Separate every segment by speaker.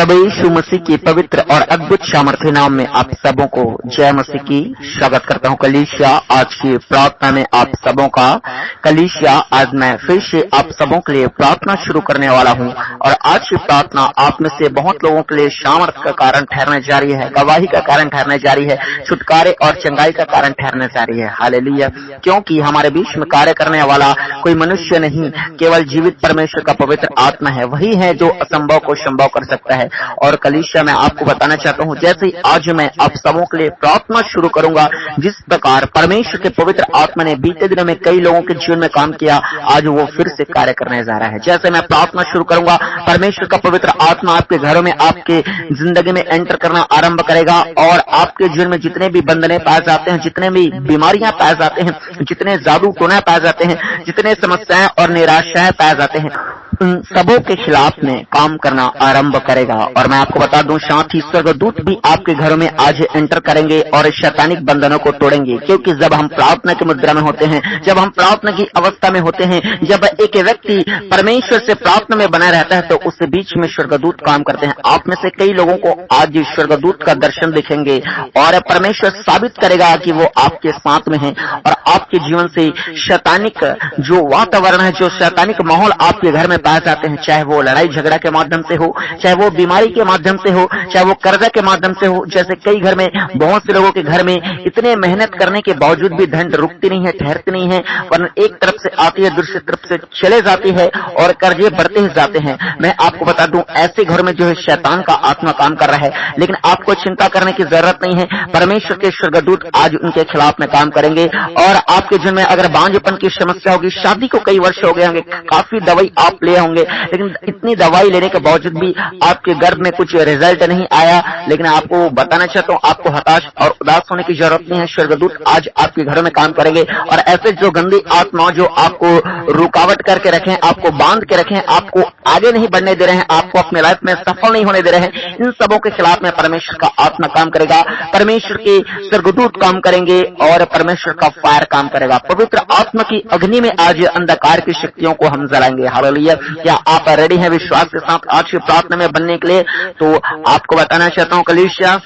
Speaker 1: प्रभु यीशु मसीह के पवित्र और अद्भुत सामर्थ्य नाम में आप सबों को जय मसीह की स्वागत करता हूँ। कलीसिया आज की प्रार्थना में आप सबों का कलीसिया आज मैं फिर से आप सबों के लिए प्रार्थना शुरू करने वाला हूँ और आज की प्रार्थना आप में से बहुत लोगों के लिए सामर्थ्य का कारण ठहरने जा रही है, गवाही का कारण ठहरने जा रही है, छुटकारे और चंगाई का कारण ठहरने जा रही है। हालेलुया। क्योंकि हमारे बीच में कार्य करने वाला कोई मनुष्य नहीं, केवल जीवित परमेश्वर का पवित्र आत्मा है। वही है जो असंभव को संभव कर सकता है। और कलीसिया मैं आपको बताना चाहता हूँ, जैसे ही आज मैं आप सबों के लिए प्रार्थना शुरू करूंगा, जिस प्रकार परमेश्वर के पवित्र आत्मा ने बीते दिनों में कई लोगों के जीवन में काम किया, आज वो फिर से कार्य करने जा रहा है। जैसे मैं प्रार्थना शुरू करूंगा, परमेश्वर का पवित्र आत्मा आपके घरों में, आपके जिंदगी में एंटर करना आरंभ करेगा और आपके जीवन में जितने भी बंधने पाए जाते हैं, जितने भी बीमारियां पाए जाते हैं, जितने जादू टोना पाए जाते हैं, जितने समस्याएं और निराशाएं पाए जाते हैं, उन सबों के खिलाफ में काम करना आरंभ करेगा। और मैं आपको बता दूं, साथ ही स्वर्गदूत भी आपके घरों में आज एंटर करेंगे और शैतानिक बंधनों को तोड़ेंगे। क्योंकि जब हम प्रार्थना की मुद्रा में होते हैं, जब हम प्रार्थना की अवस्था में होते हैं, जब एक व्यक्ति परमेश्वर से प्रार्थना में बना रहता है, तो उसके बीच में स्वर्गदूत काम करते हैं। आप में से कई लोगों को आज स्वर्गदूत का दर्शन दिखेंगे और परमेश्वर साबित करेगा कि वो आपके साथ में है और आपके जीवन से शैतानिक जो वातावरण है, जो शैतानिक माहौल आपके घर में पाए जाते हैं, चाहे वो लड़ाई झगड़ा के माध्यम से हो, चाहे वो बीमारी के माध्यम से हो, चाहे वो कर्जा के माध्यम से हो। जैसे कई घर में, बहुत से लोगों के घर में इतने मेहनत करने के बावजूद भी धन रुकती नहीं है, ठहरती नहीं है, वरना एक तरफ से आती है, दूसरी तरफ से चले जाती है और कर्जे बढ़ते ही जाते हैं। मैं आपको बता दूं, ऐसे घर में जो है शैतान का आत्मा काम कर रहा है, लेकिन आपको चिंता करने की जरूरत नहीं है। परमेश्वर के स्वर्गदूत आज उनके खिलाफ में काम करेंगे और आपके जीवन में अगर बांझपन की समस्या होगी, शादी को कई वर्ष हो गए होंगे, काफी दवाई आप ले होंगे, लेकिन इतनी दवाई लेने के बावजूद भी आपके गर्भ में कुछ रिजल्ट नहीं आया, लेकिन आपको बताना चाहता हूँ, आपको हताश और उदास होने की जरूरत नहीं है। स्वर्गदूत आज आपके घरों में काम करेंगे और ऐसे जो गंदी आत्मा जो आपको रुकावट करके रखें, आपको बांध के रखें, आपको आगे नहीं बढ़ने दे रहे हैं, आपको अपने लाइफ में सफल नहीं होने दे रहे हैं, इन सबों के खिलाफ में परमेश्वर का आत्मा काम करेगा, परमेश्वर के स्वर्गदूत काम करेंगे और परमेश्वर का फायर काम करेगा। पवित्र आत्मा की अग्नि में आज अंधकार की शक्तियों को हम जलाएंगे। हालेलुया। क्या आप रेडी हैं विश्वास के साथ आज की प्रार्थना में बनने के लिए? तो आपको बताना चाहता हूँ कलीसिया,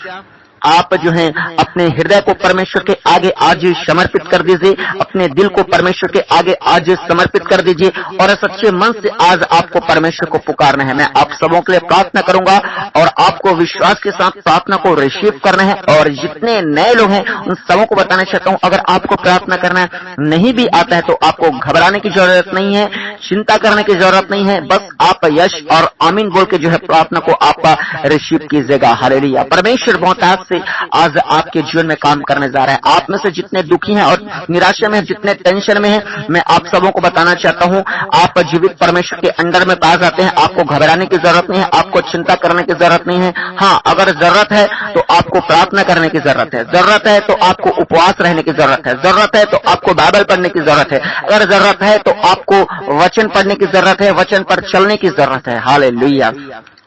Speaker 1: आप जो हैं अपने हृदय को परमेश्वर के आगे आज समर्पित कर दीजिए, अपने दिल को परमेश्वर के आगे आज समर्पित कर दीजिए और सच्चे मन से आज आपको परमेश्वर को पुकारना है। मैं आप सबों के लिए प्रार्थना करूंगा और आपको विश्वास के साथ प्रार्थना को रिसीव करना है। और जितने नए लोग हैं उन सबों को बताना चाहता हूं, अगर आपको प्रार्थना करना नहीं भी आता है तो आपको घबराने की जरूरत नहीं है, चिंता करने की जरूरत नहीं है। बस आप यश और आमीन बोल के जो है प्रार्थना को आप रिसीव कीजिएगा। हालेलुया। परमेश्वर बहुत से आज आपके जीवन में काम करने जा रहा है। आप में से जितने दुखी हैं और निराशा में, जितने टेंशन में हैं, मैं आप सबों को बताना चाहता हूं, आप जीवित परमेश्वर के अंडर में पाए जाते हैं। आपको घबराने की जरूरत नहीं है, आपको चिंता करने की जरूरत नहीं है। हाँ, अगर जरूरत है तो आपको प्रार्थना करने की जरूरत है, जरूरत है तो आपको उपवास रहने की जरूरत है, जरूरत है तो आपको बाइबल पढ़ने की जरूरत है, अगर जरूरत है तो आपको वचन पढ़ने की जरूरत है, वचन पर चलने की जरूरत है। हालेलुया।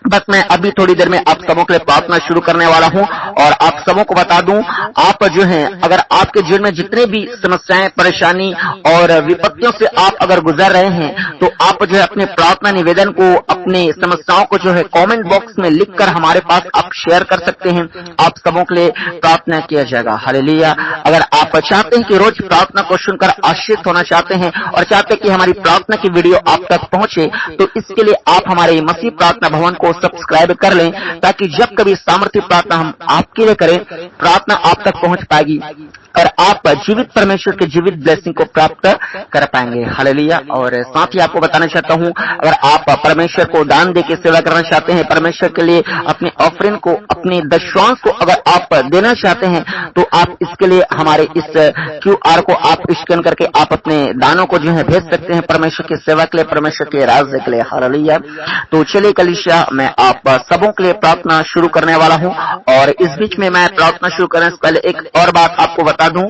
Speaker 1: बस मैं अभी थोड़ी देर में आप सबों के लिए प्रार्थना शुरू करने वाला हूं और आप सबों को बता दूं, आप जो हैं, अगर आपके जीवन में जितने भी समस्याएं, परेशानी और विपत्तियों से आप अगर गुजर रहे हैं, तो आप जो है अपने प्रार्थना निवेदन को, अपने समस्याओं को जो है कमेंट बॉक्स में लिखकर हमारे पास आप शेयर कर सकते हैं। आप सबों के लिए प्रार्थना किया जाएगा। हालेलुया। अगर आप चाहते हैं कि रोज प्रार्थना को सुनकर आशीषित होना चाहते हैं और चाहते हैं कि हमारी प्रार्थना की वीडियो आप तक पहुंचे, तो इसके लिए आप हमारे मसीह प्रार्थना भवन को सब्सक्राइब कर लें, ताकि जब कभी सामर्थ्य प्रार्थना हम आपके लिए करें, प्रार्थना आप तक पहुंच पाएगी और आप जीवित परमेश्वर के जीवित ब्लेसिंग को प्राप्त कर पाएंगे। हालेलुया। और साथ ही आपको बताना चाहता हूं, अगर आप परमेश्वर को दान दे के सेवा करना चाहते हैं, परमेश्वर के लिए अपने ऑफरिंग को, अपने दशवांश को अगर आप देना चाहते हैं, तो आप इसके लिए हमारे इस QR को आप स्कैन करके आप अपने दानों को जो है भेज सकते हैं परमेश्वर की सेवा के लिए, परमेश्वर के राज्य के लिए। हालेलुया। तो चलिए कलीसिया, मैं आप सबों के लिए प्रार्थना शुरू करने वाला हूं और इस बीच में मैं प्रार्थना शुरू करने से पहले एक और बात आपको बता दूं,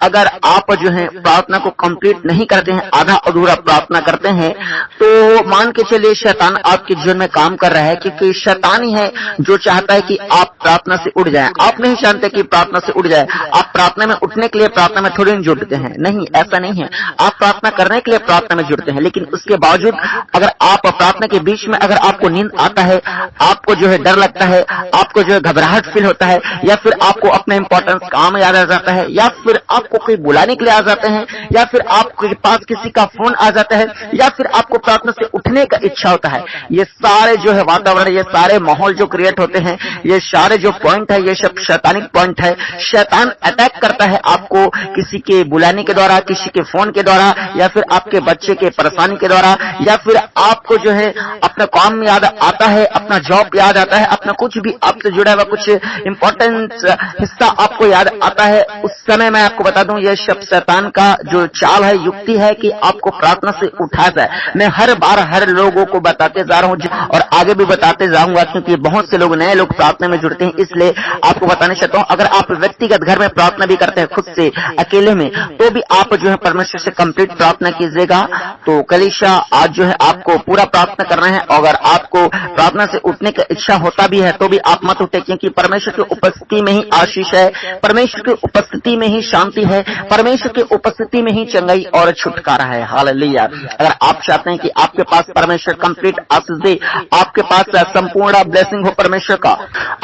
Speaker 1: अगर आप जो है प्रार्थना को कंप्लीट नहीं करते हैं, आधा अधूरा प्रार्थना करते हैं, तो मान के चलिए शैतान आपके जीवन में काम कर रहा है, क्योंकि शैतान ही है जो चाहता है कि आप प्रार्थना से उठ जाएं। आप नहीं चाहते कि प्रार्थना से उठ जाए। आप प्रार्थना में उठने के लिए प्रार्थना में थोड़ी जुटते हैं, नहीं, ऐसा नहीं है। आप प्रार्थना करने के लिए प्रार्थना में जुटते हैं, लेकिन उसके बावजूद अगर आप प्रार्थना के बीच में अगर आपको नींद आता है है, आपको जो है डर लगता है, आपको जो है घबराहट फील होता है, या फिर आपको अपना इंपॉर्टेंट काम याद आ जाता है, या फिर आपको कोई बुलाने के लिए आ जाते हैं, या फिर आपके पास किसी का फोन आ जाता है, या फिर आपको प्रार्थना से उठने का इच्छा होता है, ये सारे जो है वातावरण, ये सारे माहौल जो क्रिएट होते हैं, ये सारे जो पॉइंट है, ये सब शैतानिक पॉइंट है। शैतान अटैक करता है आपको किसी के बुलाने के द्वारा, किसी के फोन के द्वारा, या फिर आपके बच्चे के परेशानी के द्वारा, या फिर आपको जो है अपना काम याद आता है, अपना जॉब याद आता है, अपना कुछ भी आपसे जुड़ा हुआ कुछ इंपॉर्टेंट हिस्सा आपको याद आता है। उस समय मैं आपको बता दूं, यह सब शैतान का जो चाल है, युक्ति है कि आपको प्रार्थना से उठा जाए। मैं हर बार हर लोगों को बताते जा रहा हूं और आगे भी बताते जाऊंगा, क्योंकि बहुत से लोग नए लोग प्रार्थना में जुड़ते हैं, इसलिए आपको बताना चाहता हूं। अगर आप व्यक्तिगत घर में प्रार्थना भी करते हैं खुद से अकेले में, तो भी आप जो है परमेश्वर से कंप्लीट प्रार्थना कीजिएगा। तो कलीसिया आज जो है आपको पूरा प्रार्थना करना है। अगर आपको प्रार्थना से उठने की इच्छा होता भी है तो भी आप मत उठे, क्योंकि परमेश्वर की उपस्थिति में ही आशीष है, परमेश्वर की उपस्थिति में ही शांति है, परमेश्वर की उपस्थिति में ही चंगाई और छुटकारा है। हालेलुया। अगर आप चाहते हैं कि आपके पास परमेश्वर कंप्लीट आशीष दे, आपके पास संपूर्ण ब्लेसिंग हो परमेश्वर का,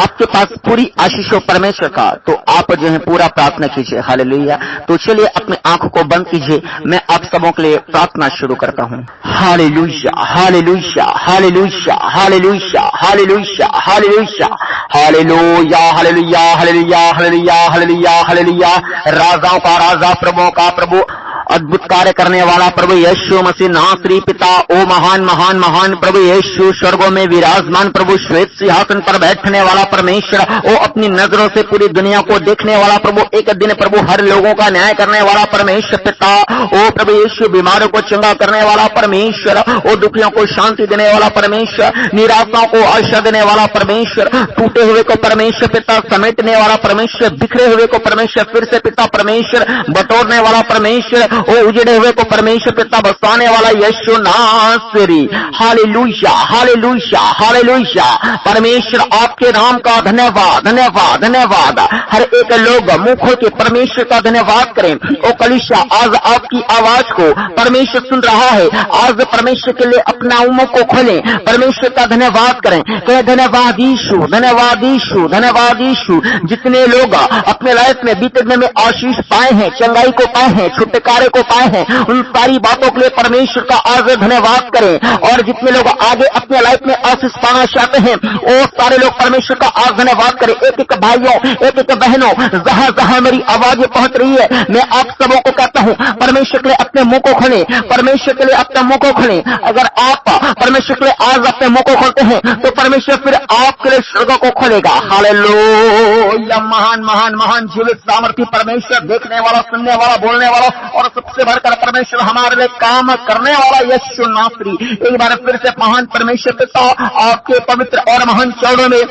Speaker 1: आपके पास पूरी आशीष हो परमेश्वर का, तो आप जो है पूरा प्रार्थना कीजिए। हालेलुया। तो चलिए अपनी आंखों को बंद कीजिए, मैं आप सबों के लिए प्रार्थना शुरू करता हूँ। Hallelujah, hallelujah, hallelujah, hallelujah, hallelujah, hallelujah, hallelujah, hallelujah, hallelujah, hallelujah, hallelujah, hallelujah. राजाओं का राजा, प्रभुओं का प्रभु, अद्भुत कार्य करने वाला प्रभु यीशु मसीह नासरी पिता, ओ महान महान महान प्रभु यीशु, स्वर्गों में विराजमान प्रभु, श्वेत सिंहासन पर बैठने वाला परमेश्वर, ओ अपनी नजरों से पूरी दुनिया को देखने वाला प्रभु, एक दिन प्रभु हर लोगों का न्याय करने वाला परमेश्वर पिता, ओ प्रभु यीशु, बीमारों को चंगा करने वाला परमेश्वर, ओ दुखियों को शांति देने वाला परमेश्वर, निराशाओं को आशा देने वाला परमेश्वर, टूटे हुए को परमेश्वर पिता समेटने वाला परमेश्वर, बिखरे हुए को परमेश्वर फिर से पिता परमेश्वर बटोरने वाला परमेश्वर, ओ उजड़े हुए को परमेश्वर पिता बसाने वाला यीशु नासरी। Hallelujah, hallelujah, hallelujah. परमेश्वर आपके नाम का धन्यवाद, धन्यवाद, धन्यवाद। हर एक लोग मुंह खोल के परमेश्वर का धन्यवाद करें। ओ कलीसिया, आज आपकी आवाज को परमेश्वर सुन रहा है। आज परमेश्वर के लिए अपना मुंह को खोलें, परमेश्वर का धन्यवाद करें। कहे धन्यवाद यीशु, धन्यवाद यीशु, धन्यवाद यीशु। जितने लोग अपने लाइफ में बीते दिन में आशीष पाए हैं, चंगाई को पाए हैं, छुटकारे को पाए हैं, उन सारी बातों के लिए परमेश्वर का आज धन्यवाद करें। और जितने लोग आगे अपने लाइफ में आशीष पाना चाहते हैं, वो सारे लोग परमेश्वर का आज धन्यवाद करें। एक एक भाइयों, एक एक बहनों, जहां जहां मेरी आवाज पहुंच रही है, मैं आप सबों को कहता हूं, परमेश्वर के लिए अपने मुंह को खोलें, परमेश्वर के लिए अपने मुंह को खोलें। अगर आप परमेश्वर के लिए आज अपने मुंह को खोलते हैं तो परमेश्वर फिर आपके लिए स्वर्ग को खोलेगा। हालेलुया। महान महान महान जीवित सामर्थी परमेश्वर, देखने वाला, सुनने वाला, बोलने वाला और सबसे बढ़कर परमेश्वर हमारे लिए काम करने वाला यीशु नासरी, एक बार फिर से महान परमेश्वर पिता आपके पवित्र और महान चरणों में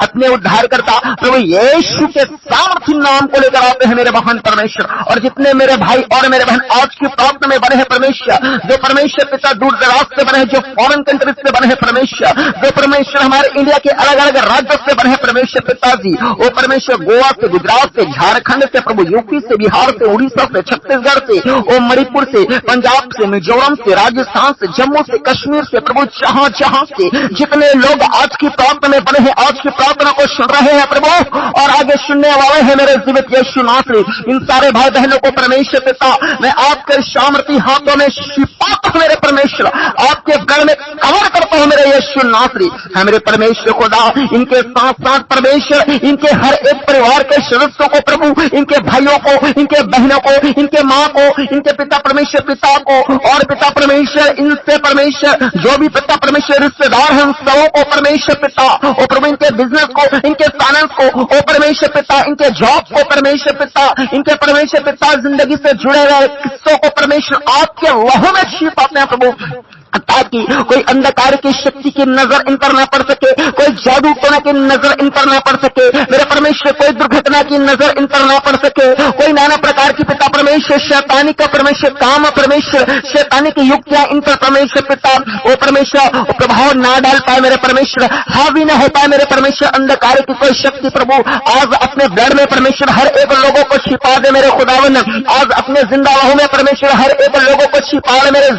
Speaker 1: अपने उद्धार करता प्रभु यीशु के सामर्थ्य नाम को लेकर आते हैं मेरे महान परमेश्वर। और जितने मेरे भाई और मेरे बहन आज की प्रार्थना में बने हैं परमेश्वर, जो परमेश्वर पिता दूर दराज से बने हैं, जो फॉरेन कंट्रीज से बने हैं परमेश्वर, जो परमेश्वर हमारे इंडिया के अलग अलग राज्यों से बने हैं परमेश्वर पिताजी, वो परमेश्वर गोवा से, गुजरात से, झारखंड से प्रभु, यूपी से, बिहार से, उड़ीसा से, छत्तीसगढ़ से, वो मणिपुर से, पंजाब से, मिजोरम से, राजस्थान से, जम्मू से, कश्मीर से प्रभु, जहां जहां से जितने लोग आज की प्रार्थना में बने हैं, आज की प्रार्थना को सुन रहे हैं प्रभु और आगे सुनने वाले हैं मेरे जीवित यीशु नासरी, इन सारे भाई बहनों को परमेश्वर पिता मैं आपके सामर्थी हाथों में छिपाता हूं मेरे परमेश्वर, आपके गढ़ में कवर करता हूं मेरे यीशु नासरी। है मेरे परमेश्वर खुदा, इनके साथ साथ परमेश्वर इनके हर एक परिवार के सदस्यों को प्रभु, इनके भाइयों को, इनके बहनों को, इनके माँ को, इनके पिता परमेश्वर पिता को और पिता परमेश्वर इनसे परमेश्वर जो भी पिता परमेश्वर रिश्तेदार हैं उन सबों को परमेश्वर पिता और प्रभु इनके बिजनेस को, इनके फाइनेंस को, ओ परमेश्वर पिता इनके जॉब को परमेश्वर पिता, इनके परमेश्वर पिता जिंदगी से जुड़े रहे किस्सों को परमेश्वर आपके लहू में छिपाते हैं प्रभु, ताकि कोई अंधकार की शक्ति की नजर इन पर न पड़ सके, कोई जादू टोना की नजर इन पर न पड़ सके मेरे परमेश्वर, कोई दुर्घटना की नजर इन पर न पड़ सके, कोई नाना प्रकार की पिता परमेश्वर शैतानी का परमेश्वर काम परमेश्वर, शैतानी की युक्तियां इन पर परमेश्वर पिता वो परमेश्वर प्रभाव ना डाल पाए मेरे परमेश्वर, हावी न हो पाए मेरे परमेश्वर अंधकार की कोई शक्ति प्रभु आज अपने ब्लड में परमेश्वर हर एक लोगों को छिपा दे मेरे खुदावन, आज अपने जिंदा लहू में परमेश्वर हर एक लोगों को छिपा दे मेरे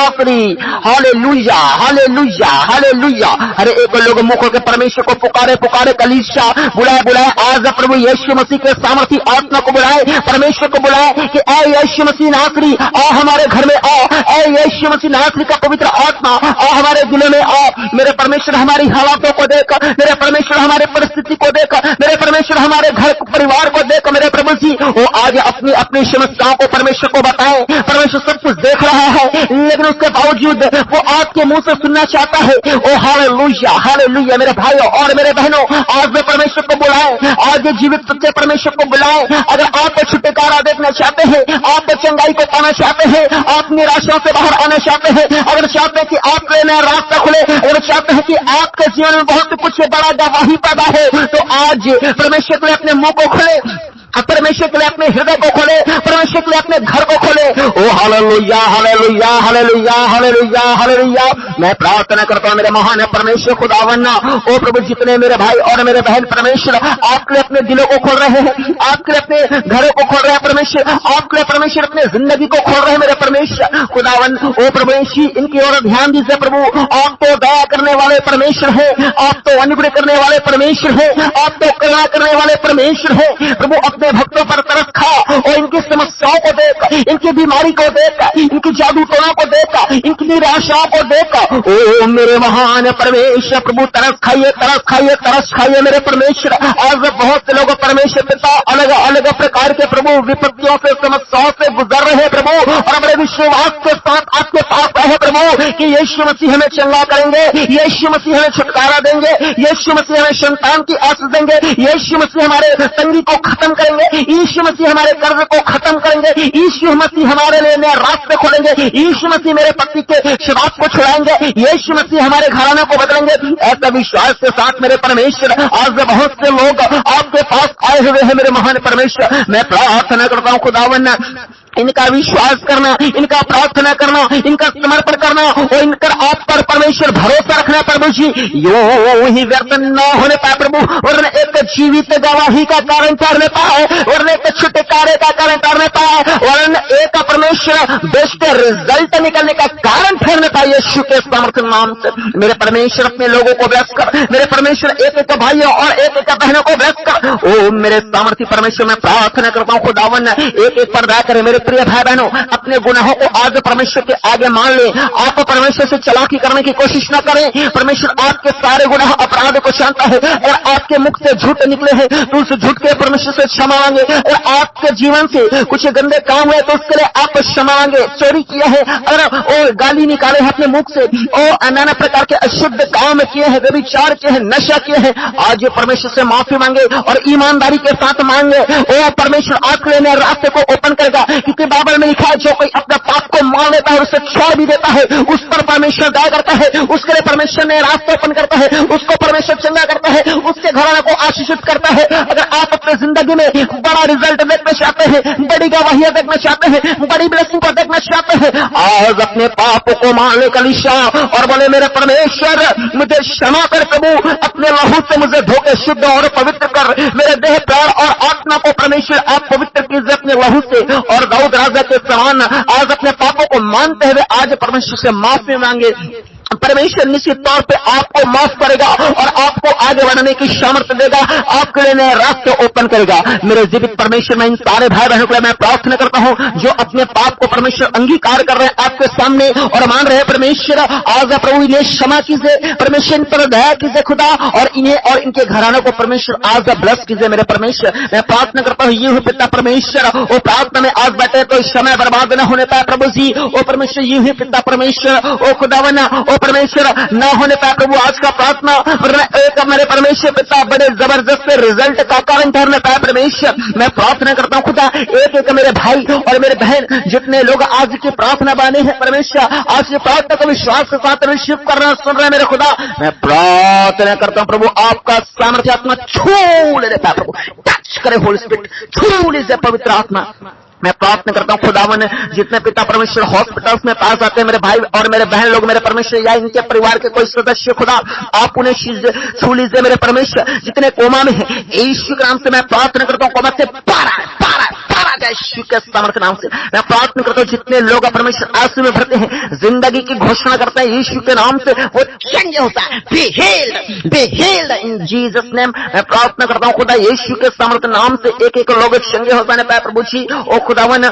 Speaker 1: नौकरी। Hallelujah, hallelujah, hallelujah. अरे एक लोग मुख के परमेश्वर को पुकारे पुकारे, कलीसिया बुलाए बुलाए आज प्रभु यीशु मसीह के सामर्थी आत्मा को बुलाए, परमेश्वर को बुलाए कि ऐ यीशु मसीह नासरी आ हमारे घर में आ, ऐ यीशु मसीह नासरी का पवित्र आत्मा आ हमारे दिलों में आ। मेरे परमेश्वर हमारी हालातों को देख, मेरे परमेश्वर हमारे परिस्थिति को देख, मेरे परमेश्वर हमारे घर परिवार को देख। मेरे प्रभु जी वो आज अपनी अपनी समस्याओं को परमेश्वर को बताए। परमेश्वर सब कुछ देख रहा है, लेकिन उसके बावजूद वो आपके मुंह से सुनना चाहता है। ओ हालेलुया, हालेलुया। मेरे भाइयों और मेरे बहनों, आज में परमेश्वर को बुलाए, आज जीवित सच्चे परमेश्वर को बुलाए। अगर आप छुटकारा देखना चाहते हैं, आप चंगाई को पाना चाहते हैं, आप निराशा से बाहर आना चाहते हैं, अगर चाहते हैं कि आपके नया रास्ता खुले, अगर चाहते हैं कि आपके जीवन में बहुत कुछ बड़ा गवाही पैदा हो, तो आज परमेश्वर के लिए अपने मुंह को खोले, परमेश्वर के लिए अपने हृदय को खोले, परमेश्वर के लिए अपने घर को खोले। ओ hallelujah, hallelujah, hallelujah, hallelujah, hallelujah. मैं प्रार्थना करता हूं मेरे महान परमेश्वर खुदावन्ना, ओ प्रभु जितने मेरे भाई और मेरे बहन परमेश्वर आपके लिए अपने दिलों को खोल रहे हैं, आपके लिए अपने घरों को खोल रहे हैं परमेश्वर, आपके लिए परमेश्वर अपने जिंदगी को खोल रहे हैं मेरे परमेश्वर खुदावन। ओ प्रभु इनकी ओर ध्यान दीजिए प्रभु। आप तो दया करने वाले परमेश्वर है, आप तो अनुग्रह करने वाले परमेश्वर है, आप तो करुणा करने वाले परमेश्वर है प्रभु। अपने भक्तों पर तरस खा और इनकी समस्याओं को देख, इनकी बीमारी को देख, इनकी जादू टोना को देख, इनकी निराशाओं को देख। ओ मेरे महान परमेश्वर प्रभु तरस खाइए, तरस खाइए, तरस खाइए मेरे परमेश्वर। आज बहुत से लोग परमेश्वर पिता अलग अलग प्रकार के प्रभु विपत्तियों से समस्याओं से गुजर रहे हैं प्रभु, और बड़े विश्वास के साथ आपके पास आए प्रभु कि यीशु मसीह हमें चंगा करेंगे, यीशु मसीह हमें छुटकारा देंगे, यीशु मसीह हमें संतान की आशीष देंगे, यीशु मसीह हमारे तंगी को खत्म करेंगे, यीशु मसीह हमारे कर्ज को खत्म करेंगे, यीशु मसीह हमारे लिए नए रास्ते खोलेंगे, यीशु मसीह मेरे पति के श्राप को छुड़ाएंगे, यीशु मसीह हमारे घराने को बदलेंगे। ऐसा विश्वास के साथ मेरे परमेश्वर आज बहुत से लोग आपके पास आए हुए हैं मेरे महान परमेश्वर। मैं प्रार्थना करता हूं खुदावन, इनका विश्वास करना, इनका प्रार्थना करना, इनका समर्पण करना और इनकर आप पर परमेश्वर भरोसा रखना प्रभु जी। यूं ही व्यर्थ न होने पाए प्रभु, और एक जीवित गवाही का कारण ठहरने पाए, और एक छुटकारे का कारण ठहरने पाए, और एक परमेश्वर बेस्ट रिजल्ट निकलने का कारण ठहरने पाए यीशु के सामर्थ्य नाम से। मेरे परमेश्वर अपने लोगों को व्यस्त कर, मेरे परमेश्वर एक एक भाइयों और एक एक बहनों को व्यस्त कर। ओ मेरे सामर्थ्य परमेश्वर, मैं प्रार्थना करता हूं खुदावन एक एक पर दया करें मेरे प्रिय भाई बहनों। अपने गुनाहों को आज परमेश्वर के आगे मान ले, आप परमेश्वर से चालाकी करने की कोशिश न करें। परमेश्वर आपके सारे गुनाह अपराध को जानता है, और आपके मुख से झूठ निकले हैं तो उस झूठ के परमेश्वर से क्षमा मांगे, और आपके जीवन से कुछ गंदे काम हुए तो उसके लिए आप क्षमा मांगे। चोरी किया है अगर और गाली निकाले हैं अपने मुख से, और नाना प्रकार के अशुद्ध काम किए हैं, व्यभिचार किए हैं, नशा किए हैं, आज परमेश्वर से माफी मांगे और ईमानदारी के साथ मांगे। ओ परमेश्वर आपके लिए रास्ते को ओपन करेगा, क्योंकि बाइबल में लिखा है जो कोई अपने पाप को मान लेता है और उसे छोड़ भी देता है, उस पर परमेश्वर दया करता है, उसके लिए परमेश्वर ने रास्ता ओपन करता है, उसको परमेश्वर चंगा करता है, उसके घराने को आशीषित करता है। अगर आप अपने जिंदगी में बड़ा रिजल्ट देखना चाहते हैं, बड़ी गवाहियां देखना चाहते हैं, बड़ी ब्लेसिंग को देखना चाहते हैं, आज अपने पापों को मान ले कलीसिया और बोले मेरे परमेश्वर मुझे क्षमा कर प्रभु, अपने लहू से मुझे धोके शुद्ध और पवित्र कर, मेरे देह प्राण और आत्मा को परमेश्वर आप पवित्र कीजिए अपने लहू से, और दाऊद राजा के समान आज अपने पापों को मानते हुए आज परमेश्वर से माफी मांगे। परमेश्वर निश्चित तौर पे आपको माफ करेगा और आपको आगे बढ़ने की सामर्थ्य देगा, आपके लिए नए रास्ते ओपन करेगा। मेरे जीवित परमेश्वर, मैं इन सारे भाई बहनों के लिए मैं प्रार्थना करता हूं जो अपने पाप को परमेश्वर अंगीकार कर रहे हैं आपके सामने और मान रहे हैं परमेश्वर, आज प्रभु इन्हें क्षमा कीजिए, परमेश्वर इन पर दया कीजिए खुदा, और इन्हें और इनके घरानों को परमेश्वर आज ब्लेस कीजिए मेरे परमेश्वर। मैं प्रार्थना करता हूं यूं ही पिता परमेश्वर, वो प्रार्थना में आज बैठे तो समय बर्बाद न होने पाए प्रभु जी। ओ परमेश्वर यूं ही पिता परमेश्वर, ओ खुदावना ओ परमेश्वर न होने पाए प्रभु आज का प्रार्थना, एक मेरे परमेश्वर पिता बड़े जबरदस्त रिजल्ट का कारण ठहरने पाए परमेश्वर। मैं प्रार्थना करता हूं खुदा, एक एक मेरे भाई और मेरे बहन जितने लोग आज की प्रार्थना बने हैं परमेश्वर, आज की प्रार्थना को विश्वास के साथ रिसीव करना सुन रहे हैं मेरे खुदा। मैं प्रार्थना करता हूं प्रभु आपका सामर्थ्य आत्मा छू ले पाए प्रभु, टच करे होली स्पिरिट, छू लीजिए पवित्र आत्मा। मैं प्रार्थना करता हूं खुदावन जितने पिता परमेश्वर हॉस्पिटल्स में पास आते हैं मेरे भाई और मेरे बहन लोग मेरे परमेश्वर, या इनके परिवार के कोई सदस्य खुदा आप उन्हें छू लीजिए मेरे परमेश्वर। जितने कोमा में है यीशु के नाम से मैं प्रार्थना करता हूं कोमा से पारा यीशु के सामर्थ्य नाम से मैं प्रार्थना करता हूँ, जितने लोग परमेश्वर आंसू में भरते हैं, जिंदगी की घोषणा करते हैं यीशु के नाम से, वो चंगे होता है। Be healed in Jesus name. मैं प्रार्थना करता हूँ खुदा यीशु के सामर्थ्य नाम से एक एक लोग चंगे हो जाने पाए प्रभु जी। ओ खुदावन,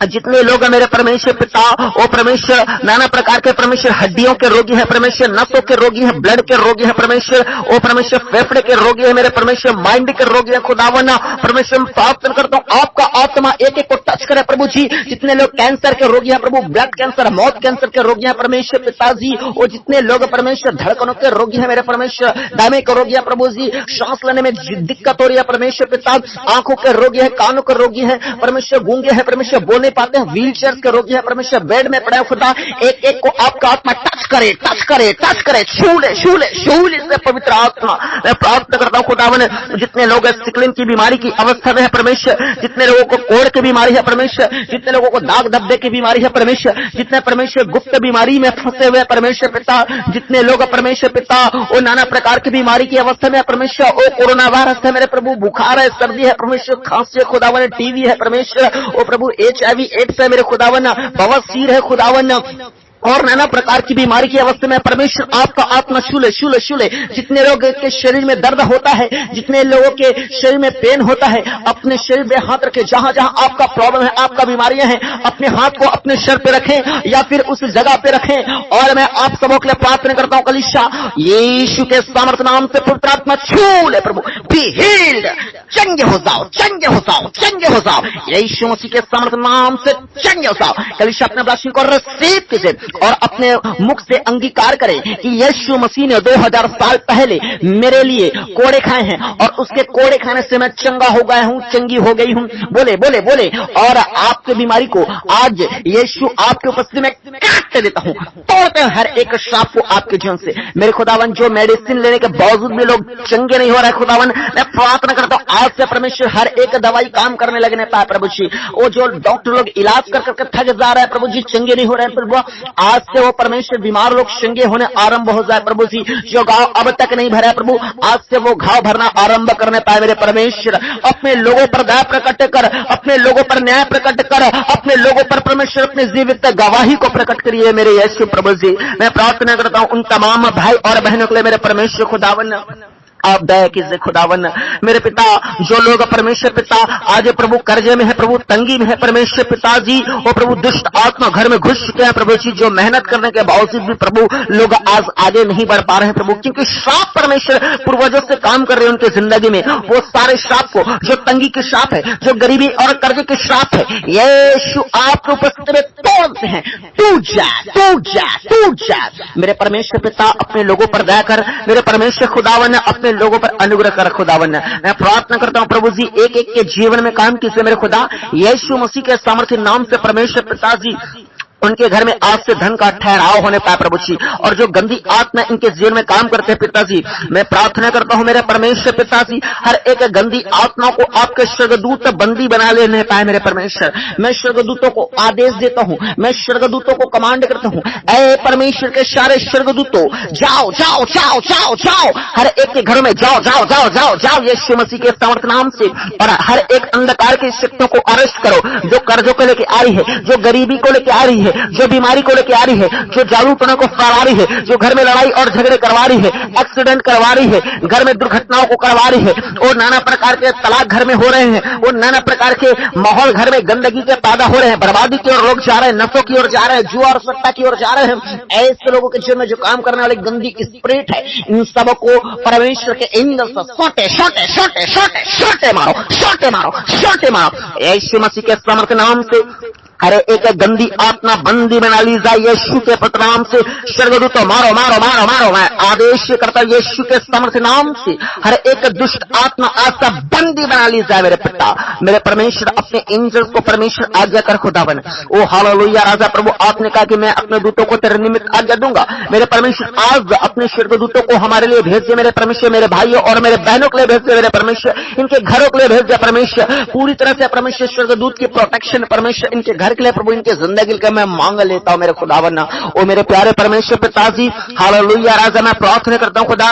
Speaker 1: जितने लोग मेरे परमेश्वर पिता, ओ परमेश्वर नाना प्रकार के परमेश्वर हड्डियों के रोगी हैं, परमेश्वर नसों के रोगी हैं, ब्लड के रोगी हैं परमेश्वर, ओ परमेश्वर फेफड़े के रोगी हैं मेरे परमेश्वर, माइंड के रोगी हैं खुदावन परमेश्वर। प्रार्थना करता हूँ आपका आत्मा एक एक को टच करे प्रभु जी। जितने लोग कैंसर के रोगी हैं प्रभु, ब्लड कैंसर, मौत कैंसर के रोगी हैं परमेश्वर पिताजी, और जितने लोग परमेश्वर धड़कनों के रोगी हैं मेरे परमेश्वर, दामे के रोगी हैं प्रभु जी, सांस लेने में दिक्कत हो रही है परमेश्वर पिता, आंखों के रोगी है, कानों के रोगी है परमेश्वर, गूंगे हैं परमेश्वर, बोलने पाते हैं, व्हील चेयर के रोगी है परमेश्वर, बेड में पड़े खुदा, एक एक को आपका आत्मा टच करे, छू ले से पवित्र आत्मा। मैं प्रार्थना करता हूँ खुदावन, जितने लोग सिकलिन की बीमारी की अवस्था में है परमेश्वर, जितने लोगों को कोढ़ की बीमारी है परमेश्वर, जितने लोगों को दाग धब्बे की बीमारी है परमेश्वर, जितने परमेश्वर गुप्त बीमारी में फंसे हुए परमेश्वर पिता, जितने लोग परमेश्वर पिता वो नाना प्रकार की बीमारी की अवस्था में है परमेश्वर, ओ कोरोना वायरस है मेरे प्रभु, बुखार है, सर्दी है परमेश्वर, खांसी है खुदावन, टीवी है परमेश्वर, ओ प्रभु HIV एड्स है मेरे खुदावन, बवासीर है खुदावन, और नाना प्रकार की बीमारी की अवस्था में परमेश्वर आपका आत्मा छूले। जितने लोगों के शरीर में दर्द होता है, जितने लोगों के शरीर में पेन होता है, अपने शरीर में हाथ रखें, जहां जहां आपका प्रॉब्लम है, आपका बीमारियां हैं, अपने हाथ को अपने सर पे रखें या फिर उस जगह पे रखें। और मैं आप सबों के लिए प्रार्थना करता हूं कलीसिया, यीशु के सामर्थ्य नाम से पवित्र आत्मा छूले प्रभु, बी हील्ड, चंगे हो जाओ यीशु मसीह के सामर्थ्य नाम से चंगे हो जाओ। कलीसिया अपने ब्लेसिंग को रिसीव कीजिए और अपने मुख से अंगीकार करें कि यीशु मसीह ने 2000 साल पहले मेरे लिए कोड़े खाए हैं और उसके कोड़े खाने से मैं चंगा हो गया हूं, चंगी हो गई हूं। बोले और आपके बीमारी को आज यीशु आपके उपस्थिति में काट देता हूं, तोड़ते हैं हर एक श्राप को आपके जीवन से मेरे खुदावन। जो मेडिसिन लेने के बावजूद भी लोग चंगे नहीं हो रहे खुदावन, मैं प्रार्थना करता हूं आज से परमेश्वर हर एक दवाई काम करने लगने पाए प्रभु जी। वो जो डॉक्टर लोग इलाज कर करके थक जा रहे हैं प्रभु जी, चंगे नहीं हो रहे हैं प्रभु, आज से वो परमेश्वर बीमार लोग चंगे होने आरंभ हो जाए प्रभु जी। जो घाव अब तक नहीं भरा है प्रभु, आज से वो घाव भरना आरंभ करने पाए मेरे परमेश्वर। अपने लोगों पर दया प्रकट कर, अपने लोगों पर न्याय प्रकट कर, अपने लोगों पर परमेश्वर अपनी जीवित गवाही को प्रकट करिए मेरे यीशु प्रभु जी। मैं प्रार्थना करता हूं उन तमाम भाई और बहनों के लिए मेरे परमेश्वर खुदावन, आप दया कीजिए खुदावन। मेरे पिता जो लोग परमेश्वर पिता आज प्रभु कर्जे में है प्रभु, तंगी में है परमेश्वर पिताजी, वो प्रभु दुष्ट आत्मा घर में घुस चुके हैं प्रभु जी। जो मेहनत करने के बावजूद भी प्रभु लोग आज आगे नहीं बढ़ पा रहे हैं प्रभु, क्योंकि श्राप परमेश्वर पूर्वजों से काम कर रहे हैं उनकी जिंदगी में। वो सारे श्राप को, जो तंगी के श्राप है, जो गरीबी और कर्जे के श्राप है, यीशु आपके उपस्थिति में तोड़ते हैं। टूट जा मेरे परमेश्वर पिता, अपने लोगों पर दया कर मेरे परमेश्वर खुदावन, अपने लोगों पर अनुग्रह कर खुदावन। मैं प्रार्थना करता हूं प्रभु जी एक एक के जीवन में काम कीजिए मेरे खुदा, यीशु मसीह के सामर्थ्य नाम से परमेश्वर पिताजी। उनके घर में आज से धन का ठहराव होने पाए प्रभु जी, और जो गंदी आत्मा इनके जीवन में काम करते हैं पिताजी, मैं प्रार्थना करता हूं मेरे परमेश्वर पिताजी, हर एक गंदी आत्मा को आपके स्वर्गदूत बंदी बना लेने पाए मेरे परमेश्वर। मैं स्वर्गदूतों को आदेश देता हूं, मैं स्वर्गदूतों को कमांड करता हूं, ऐ परमेश्वर के सारे स्वर्गदूतों जाओ जाओ जाओ जाओ जाओ, हर एक के घर में जाओ जाओ जाओ जाओ जाओ यीशु मसीह के सामर्थ्य नाम से, और हर एक अंधकार की शक्तियों को अरेस्ट करो, जो कर्जों को लेके आ रही है, जो गरीबी को लेके आ रही है, जो बीमारी को लेके आ रही है, जो जागरूकता को फैला रही है, जो घर में लड़ाई और झगड़े करवा रही है, एक्सीडेंट करवा रही है, घर में दुर्घटनाओं को करवा रही है, और नाना प्रकार के तलाक घर में हो रहे हैं, और नाना प्रकार के माहौल घर में गंदगी के पैदा हो रहे हैं, बर्बादी की ओर लोग जा रहे हैं, नशों की ओर जा रहे हैं, जुआ और सट्टा की ओर जा रहे हैं। ऐसे लोगों के जीवन में जो काम करने वाली गंदी स्पिरिट है, इन सबको परमेश्वर के एंगल से छोटे मारो यीशु मसीह के सामर्थ्य नाम से। हर एक गंदी आत्मा बंदी बना ली जाए यीशु के पवित्र नाम से। स्वर्गदूतों मारो मारो मारो मारो, मैं आदेश करता हूं यीशु के सामर्थ्य नाम से, हर एक दुष्ट आत्मा आज से बंदी बना ली जाए मेरे पिता मेरे परमेश्वर। अपने एंजल्स को परमेश्वर आज्ञा कर खुदावन। ओ हालेलुया राजा प्रभु, आपने कहा कि मैं अपने दूतों को तेरे निमित्त आज्ञा दूंगा मेरे परमेश्वर। आज अपने स्वर्गदूतों को हमारे लिए भेज दिए मेरे परमेश्वर, मेरे भाइयों और मेरे बहनों के लिए भेज दिए मेरे परमेश्वर, इनके घरों के लिए भेज दिया परमेश्वर। पूरी तरह से परमेश्वर स्वर्गदूत की प्रोटेक्शन परमेश्वर इनके घर के लिए प्रभु, इनके जिंदगी के मैं मांग लेता हूं मेरे खुदावन। ओ मेरे प्यारे परमेश्वर पिताजी, हालेलुया राजा, मैं प्रार्थना करता हूं खुदा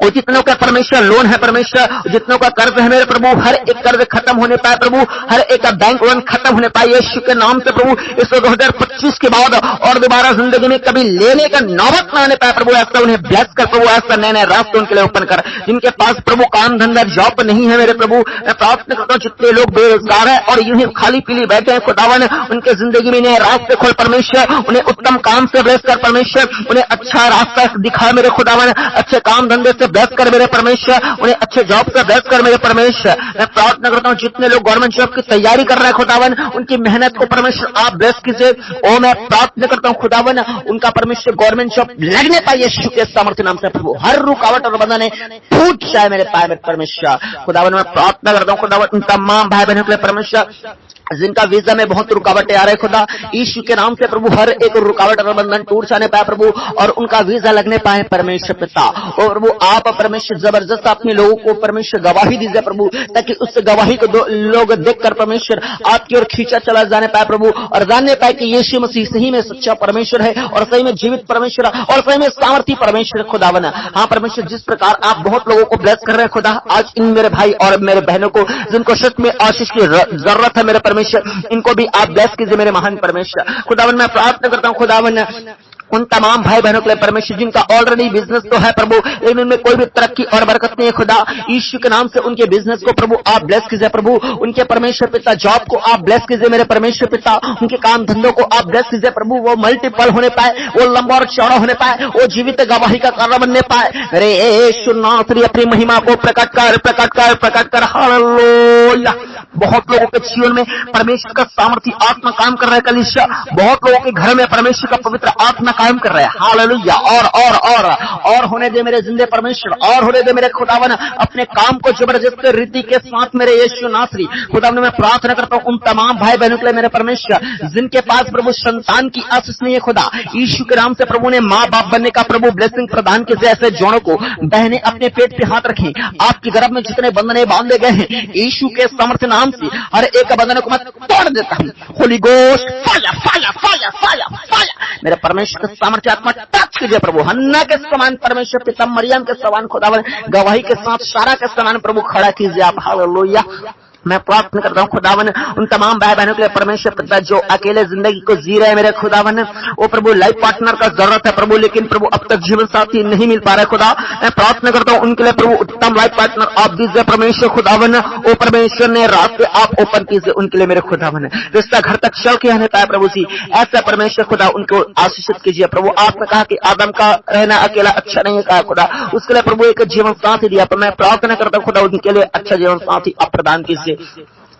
Speaker 1: और जितनों का परमेश्वर लोन है परमेश्वर, जितनों का कर्ज है मेरे प्रभु, हर एक कर्ज खत्म होने पाए प्रभु, हर एक का बैंक लोन खत्म होने पाए यीशु के नाम से प्रभु। इस 2025 के बाद और दोबारा जिंदगी में कभी लेने का नौबत न आने पाए प्रभु। ऐसा उन्हें ब्लेस कर प्रभु, ऐसा नए नए रास्ते उनके लिए ओपन कर। जिनके पास प्रभु काम धंधा जॉब नहीं है मेरे प्रभु, मैं प्रार्थना करता हूँ जितने लोग बेरोजगार है और यूं ही खाली पीली बैठे हैं खुदावन, उनके जिंदगी में नए रास्ते खोल परमेश्वर, उन्हें उत्तम काम से ब्लेस कर परमेश्वर, उन्हें अच्छा रास्ता दिखा मेरे खुदावन, अच्छे काम धंधे से ब्लेस कर मेरे परमेश्वर, उन्हें अच्छे जॉब से ब्लेस कर मेरे परमेश्वर। मैं प्रार्थना करता हूँ जितने लोग गवर्नमेंट जॉब की तैयारी कर रहे हैं खुदावन, उनकी मेहनत को परमेश्वर आप ब्लेस कीजिए। ओ मैं प्रार्थना करता हूँ खुदावन उनका परमेश्वर गवर्नमेंट जॉब लगने पाए यीशु के सामर्थ्य नाम से प्रभु। हर रुकावट और बंधन टूट जाए मेरे पाए मेरे परमेश्वर। खुदावन मैं प्रार्थना करता हूँ खुदावन उन तमाम भाई बहनों के लिए परमेश्वर जिनका वीजा में बहुत रुकावटें आ रहे खुदा, यीशु के नाम से प्रभु हर एक रुकावट और बंधन टूट जाने पाए प्रभु, और उनका वीजा लगने पाए परमेश्वर पिता। और प्रभु आप परमेश्वर जबरदस्त अपने लोगों को परमेश्वर गवाही दीजिए प्रभु, ताकि उस गवाही को लोग देखकर परमेश्वर आपकी ओर खींचा चला जाने पाए प्रभु, और जानने पाए कि यीशु मसीह सही में सच्चा परमेश्वर है और सही में जीवित परमेश्वर और सही में सामर्थी परमेश्वर खुदावन। हाँ परमेश्वर जिस प्रकार आप बहुत लोगों को ब्लेस कर रहे हैं खुदा, आज इन मेरे भाई और मेरे बहनों को जिनको सच में आशीष की जरूरत है मेरे परमेश्वर, इनको भी आप ब्लेस कीजिए मेरे महान परमेश्वर। खुदावन मैं प्रार्थना करता हूँ खुदावन उन तमाम भाई बहनों के लिए परमेश्वर जिनका ऑलरेडी बिजनेस तो है प्रभु, लेकिन उनमें कोई भी तरक्की और बरकत नहीं है खुदा, यीशु के नाम से उनके बिजनेस को प्रभु आप ब्लेस कीजिए प्रभु। उनके परमेश्वर पिता जॉब को आप ब्लेस कीजिए मेरे परमेश्वर पिता, उनके काम धंधों को आप ब्लेस कीजिए प्रभु, वो मल्टीपल होने पाए, वो लंबा और चौड़ा होने पाए, वो जीवित गवाही का कारण बनने पाए। अरे यीशु नासरी अपनी महिमा को प्रकट कर प्रकट कर प्रकट कर। हालेलुया। बहुत लोगों के जीवन में परमेश्वर का सामर्थ्य आत्मा काम कर रहा है कलीसिया, बहुत लोगों के घर में परमेश्वर का पवित्र आत्मा कायम कर रहा है। हालेलुया। और होने दे मेरे जिंदे परमेश्वर, और होने दे मेरे खुदावन अपने काम को जबरदस्त रीति के साथ मेरे यीशु नासरी खुदावन मैं प्रार्थना करता हूँ उन तमाम भाई बहनों के लिए मेरे परमेश्वर जिनके पास प्रभु संतान की आशीष नहीं है खुदा, यीशु के नाम से प्रभु ने माँ बाप बनने का प्रभु ब्लेसिंग प्रदान कीजिए। ऐसे जोड़ों को बहनें अपने पेट पे हाथ रखें, आपकी गर्भ में जितने बंधने बांधे गए हैं यीशु के सामर्थ्य नाम से हर एक बंधन को मैं तोड़ देता हूँ। होली गोश्त fire fire fire fire fire मेरे परमेश्वर के सामर्थ्य आत्मा टच कीजिए प्रभु। हन्ना के समान परमेश्वर पिता, मरियम के समान खुदावन गवाही के साथ सारा के समान प्रभु खड़ा कीजिए आप। हालेलुया। मैं प्रार्थना करता हूँ खुदावन उन तमाम भाई बहनों के लिए परमेश्वर पिता जो अकेले जिंदगी को जी रहे हैं मेरे खुदावन, वो प्रभु लाइफ पार्टनर का जरूरत है प्रभु, लेकिन प्रभु अब तक जीवन साथी नहीं मिल पा रहा है खुदा। मैं प्रार्थना करता हूँ उनके लिए प्रभु उत्तम लाइफ पार्टनर आप दीजिए परमेश्वर खुदावन। वो परमेश्वर ने रास्ते आप ओपन कीजिए उनके लिए मेरे खुदावन, रिश्ता घर तक चल के आने पाए प्रभु जी। ऐसा परमेश्वर खुदा उनको आशीषित कीजिए प्रभु। आपने कहा कि आदम का रहना अकेला अच्छा नहीं कहा खुदा, उसके लिए प्रभु एक जीवन साथी दिया। मैं प्रार्थना करता हूँ खुदा उनके लिए अच्छा जीवन साथी आप प्रदान कीजिए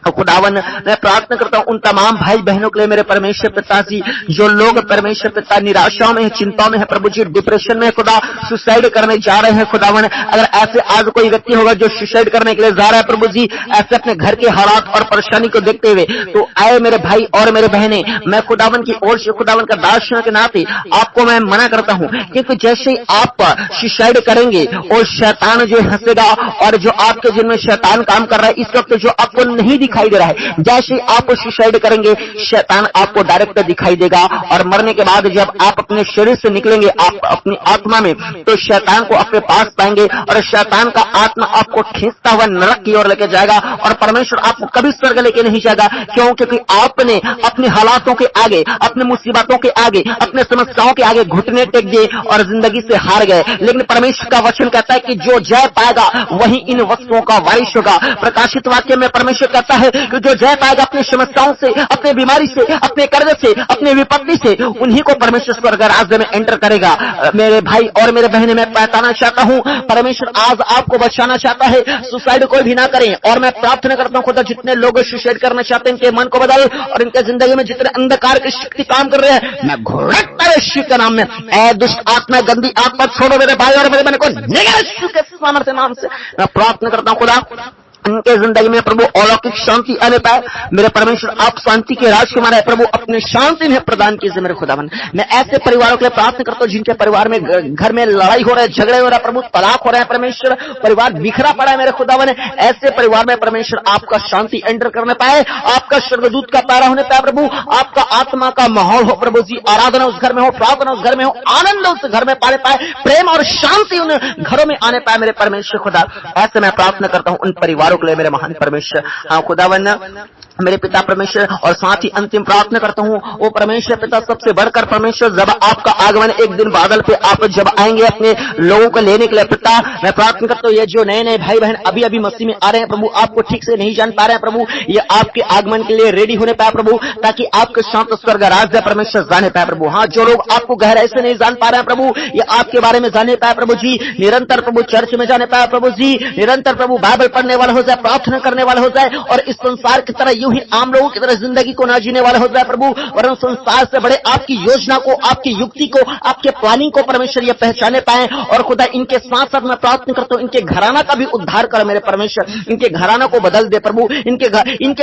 Speaker 1: खुदावन। मैं प्रार्थना करता हूँ उन तमाम भाई बहनों के लिए मेरे परमेश्वर पिताजी जो लोग परमेश्वर पिता निराशा में है, चिंता में है प्रभु जी, डिप्रेशन में खुदा सुसाइड करने जा रहे हैं खुदावन। अगर ऐसे आज कोई व्यक्ति होगा जो सुसाइड करने के लिए जा रहा है प्रभु जी, ऐसे अपने घर के हालात और परेशानी को देखते हुए, तो आए मेरे भाई और मेरे बहने, मैं खुदावन की ओर से खुदावन का दास के नाते आपको मैं मना करता हूँ, क्योंकि जैसे ही आप सुसाइड करेंगे और शैतान जो हंसेगा और जो आपके जिनमें शैतान काम कर रहा है इस वक्त जो आपको नहीं दिखाई दे रहा है, जैसे आप सुसाइड करेंगे शैतान आपको डायरेक्ट दिखाई देगा, और मरने के बाद जब आप अपने शरीर से निकलेंगे आप अपनी आत्मा में, तो शैतान को अपने पास पाएंगे और शैतान का आत्मा आपको खींचता हुआ नरक की ओर लेके जाएगा, और परमेश्वर आपको कभी स्वर्ग लेके नहीं जाएगा। क्यों? क्योंकि आपने अपने हालातों के आगे, अपने मुसीबतों के आगे, अपने समस्याओं के आगे घुटने टेक दिए और जिंदगी से हार गए। लेकिन परमेश्वर का वचन कहता है कि जो जय पाएगा वही इन वस्तुओं का वारिस होगा। प्रकाशित वाक्य में परमेश्वर कहता है कि जो जय पाएगा अपनी समस्याओं से, अपने बीमारी से, अपने कर्ज से, अपने विपत्ति से, उन्हीं को परमेश्वर स्वर्ग राज्य में एंटर करेगा। मेरे भाई और मेरे बहनें, मैं बताना चाहता हूं परमेश्वर आज आपको बचाना चाहता है। सुसाइड कोई भी ना करें, और मैं प्रार्थना करता हूं खुदा जितने लोग सुसाइड करना चाहते हैं इनके मन को बदल, और इनके जिंदगी में जितने अंधकार की शक्ति काम कर रहे हैं मैं घोड़ता यीशु के नाम में ऐ दुष्ट आत्मा, गंदी आत्मा छोड़ो मेरे भाई और मेरे बहनों को, निकल यीशु के सामर्थ्य नाम से मैं प्रार्थना करता हूं खुदा। उनके जिंदगी में प्रभु अलौकिक शांति आने पाए। मेरे परमेश्वर आप शांति के राजकुमार है प्रभु, अपने शांति इन्हें प्रदान कीजिए मेरे खुदावन। मैं ऐसे परिवारों के लिए प्रार्थना करता हूँ जिनके परिवार में घर में लड़ाई हो रहा है, झगड़े हो रहा है प्रभु, तलाक हो रहा है परमेश्वर, परिवार बिखरा पड़ा है मेरे खुदावन। ऐसे परिवार में परमेश्वर आपका शांति एंटर करने पाए, आपका स्वर्गदूत का पैरा होने पाए प्रभु, आपका आत्मा का माहौल हो प्रभु जी, आराधना उस घर में हो, प्रार्थना उस घर में हो, आनंद उस घर में पाने पाए, प्रेम और शांति उन घरों में आने पाए मेरे परमेश्वर खुदा। ऐसे मैं प्रार्थना करता हूँ उन परिवारों के लिए मेरे महान परमेश्वर। हाँ खुदावन मेरे पिता परमेश्वर, और साथ ही अंतिम प्रार्थना करता हूँ वो परमेश्वर पिता सबसे बढ़कर परमेश्वर, जब आपका आगमन एक दिन बादल पे आप जब आएंगे अपने लोगों को लेने के लिए पिता, मैं प्रार्थना करता हूँ ये जो नए नए भाई बहन अभी अभी मसीह में आ रहे हैं प्रभु, आपको ठीक से नहीं जान पा रहे हैं प्रभु, ये आपके आगमन के लिए रेडी होने पाए प्रभु, ताकि आपके शांत स्वर्ग राज्य परमेश्वर जाने पाए प्रभु। हाँ जो लोग आपको गहराई से नहीं जान पा रहे हैं प्रभु, ये आपके बारे में जाने पाए प्रभु जी, निरंतर प्रभु चर्च में जाने पाए प्रभु जी, निरंतर प्रभु बाइबल पढ़ने वाला हो जाए, प्रार्थना करने वाला हो जाए, और इस संसार की तरह यूं ही आम लोगों की तरह जिंदगी को ना जीने वाला हो जाए प्रभु, वरन संसार से बड़े आपकी योजना को, आपकी युक्ति को, आपके प्लानिंग को परमेश्वर ये पहचाने पाए। और खुदा इनके साथ साथ मैं प्रार्थना करता हूँ इनके घराना का भी उद्धार कर मेरे परमेश्वर, इनके घराना को बदल दे प्रभु, इनके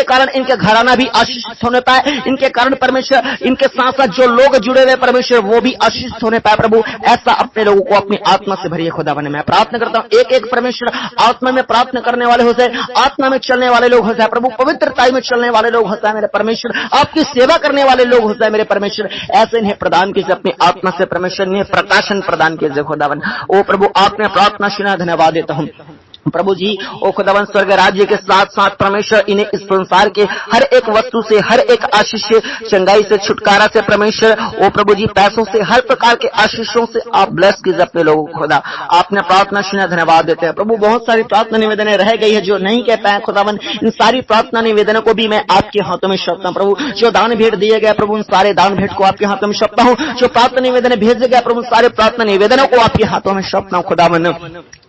Speaker 1: कारण इनके घराना भी आशीषित होने पाए, इनके कारण परमेश्वर इनके साथ साथ जो लोग जुड़े हुए परमेश्वर वो भी आशीषित होने पाए प्रभु। ऐसा अपने लोगों को अपनी आत्मा से भरिए खुदा बने। मैं प्रार्थना करता हूँ एक एक परमेश्वर आत्मा में प्रार्थना करने वाले हो जाए, आत्मा में चलने वाले लोग हो जाए प्रभु, पवित्रता में चलने वाले लोग हो जाए मेरे परमेश्वर, आपकी सेवा करने वाले लोग हो जाए मेरे परमेश्वर। ऐसे इन्हें प्रदान कीजिए अपनी आत्मा से परमेश्वर, इन्हें प्रकाशन प्रदान कीजिए खुदावन। ओ प्रभु आपने प्रार्थना सुना, धन्यवाद देता हूँ प्रभु जी। ओ खुदावन स्वर्ग राज्य के साथ साथ परमेश्वर इन्हें इस संसार के हर एक वस्तु से, हर एक आशीष से, चंगाई से, छुटकारा से परमेश्वर, ओ प्रभु जी पैसों से, हर प्रकार के आशीषों से आप ब्लेस कीजिए अपने लोगों को खुदा। आपने प्रार्थना सुना, धन्यवाद देते हैं प्रभु। बहुत सारी प्रार्थना निवेदनें रह गई है जो नहीं कह पाए खुदावन, इन सारी प्रार्थना निवेदनों को भी मैं आपके हाथों में सौंपता हूँ प्रभु। जो दान भेंट दिए गए प्रभु, उन सारे दान भेंट को आपके हाथों में सौंपता हूँ। जो प्रार्थना निवेदन भेजे गए प्रभु, सारे प्रार्थना निवेदनों को आपके हाथों में सौंपता हूँ खुदावन।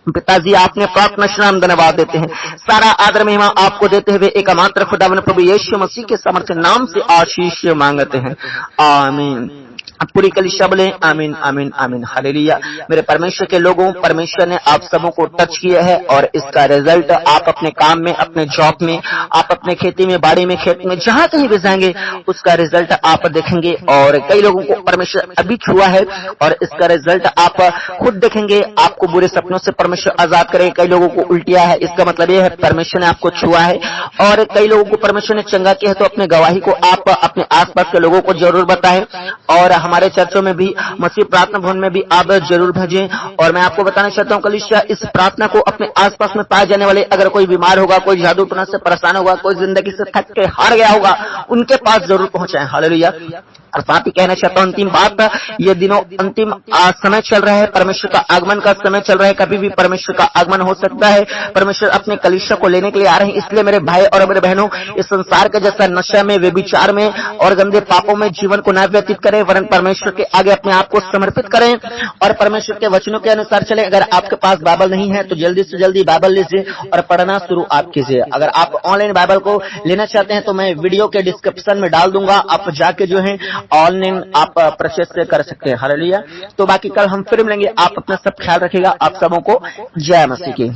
Speaker 1: पिताजी आपने प्रार्थना सुना, हम धन्यवाद देते हैं। सारा आदर महिमा आपको देते हुए एक मात्र खुदावन प्रभु यीशु मसीह के समर्थ नाम से आशीष मांगते हैं, आमीन। अब पूरी कलीसिया बोले आमीन आमीन आमीन हालेलुया। मेरे परमेश्वर के लोगों, परमेश्वर ने आप सबों को टच किया है और इसका रिजल्ट आप अपने काम में, अपने जॉब में, आप अपने खेती में, बाड़ी में, खेत में, जहां कहीं भी जाएंगे उसका रिजल्ट आप देखेंगे। और कई लोगों को परमेश्वर अभी छुआ है और इसका रिजल्ट आप खुद देखेंगे। आपको बुरे सपनों से परमेश्वर आजाद करे। कई लोगों को उल्टिया है, इसका मतलब यह है परमेश्वर ने आपको छुआ है। और कई लोगों को परमेश्वर ने चंगा किया है, तो अपने गवाही को आप अपने आसपास के लोगों को जरूर बताएं। और हमारे चर्चों में भी, मसीह प्रार्थना भवन में भी आप जरूर भेजें। और मैं आपको बताना चाहता हूँ कलीसिया, इस प्रार्थना को अपने आसपास में पाए जाने वाले, अगर कोई बीमार होगा, कोई जादू टोना से परेशान होगा, कोई जिंदगी से थक के हार गया होगा, उनके पास जरूर पहुंचाएं। हालेलुया। और साथ ही कहना चाहता हूँ अंतिम बात, ये दिनों अंतिम समय चल रहा है, परमेश्वर का आगमन का समय चल रहा है। कभी भी परमेश्वर का आगमन हो सकता है। परमेश्वर अपने कलीसिया को लेने के लिए आ रहे हैं। इसलिए मेरे भाई और मेरे बहनों, इस संसार के जैसा नशा में, व्यभिचार में और गंदे पापों में जीवन को न व्यतीत करें, वरन परमेश्वर के आगे अपने आप को समर्पित करें और परमेश्वर के वचनों के अनुसार चलें। अगर आपके पास बाइबल नहीं है तो जल्दी से जल्दी बाइबल लीजिए और पढ़ना शुरू आप कीजिए। अगर आप ऑनलाइन बाइबल को लेना चाहते हैं तो मैं वीडियो के डिस्क्रिप्शन में डाल दूंगा, आप जाके जो है ऑनलाइन आप परचेस कर सकते हैं। हालेलुया। तो बाकी कल हम फिर मिलेंगे। आप अपना सब ख्याल रखिएगा। आप सबों को जय मसीह की।